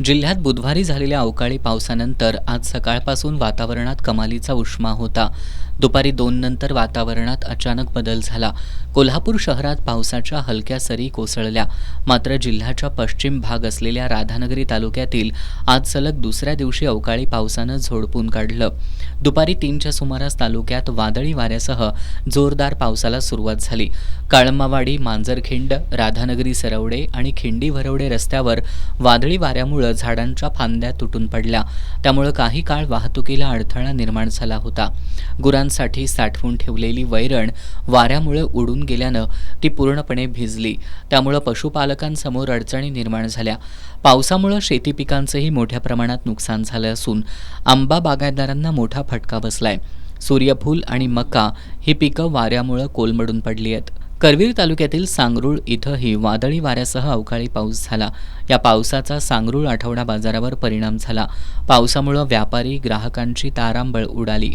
जिल्ह्यात बुधवारी झालेल्या अवकाळी पावसानंतर आज सकाळपासून वातावरणात कमालीचा उष्मा होता. दुपारी 2 नंतर वातावरणात अचानक बदल झाला. कोल्हापूर शहरात पावसाच्या हलक्या सरी कोसळल्या. मात्र जिल्ह्याच्या पश्चिम भाग असलेल्या राधानगरी तालुक्यातील आज सलग दुसऱ्या दिवशी अवकाळी पावसानं झोडपून काढलं. दुपारी 3च्या सुमारास तालुक्यात वादळी वाऱ्यासह जोरदार पावसाला सुरुवात झाली. काळंबावाडी, मांजरखिंड, राधानगरी सरवडे आणि खिंडी भरवडे रस्त्यावर वादळी वाऱ्यामुळे झाडांच्या फांद्या तुटून पडल्या. त्यामुळे काही काळ वाहतुकीला अडथळा निर्माण झाला होता. गुरांसाठी साठवून ठेवलेली वैरण वाऱ्यामुळे उडून गेल्यानं ती पूर्णपणे भिजली. त्यामुळे पशुपालकांसमोर अडचणी निर्माण झाल्या. पावसामुळे शेती पिकांचंही मोठ्या प्रमाणात नुकसान झालं असून आंबा बागायतदारांना मोठा फटका बसलाय. सूर्यफूल आणि मका ही पिकं वाऱ्यामुळे कोलमडून पडली आहेत. करवीर तालुक्यातील सांगरूळ इथंही वादळी वाऱ्यासह अवकाळी पाऊस झाला. या पावसाचा सांगरूळ आठवडा बाजारावर परिणाम झाला. पावसामुळे व्यापारी ग्राहकांची तारांबळ उडाली.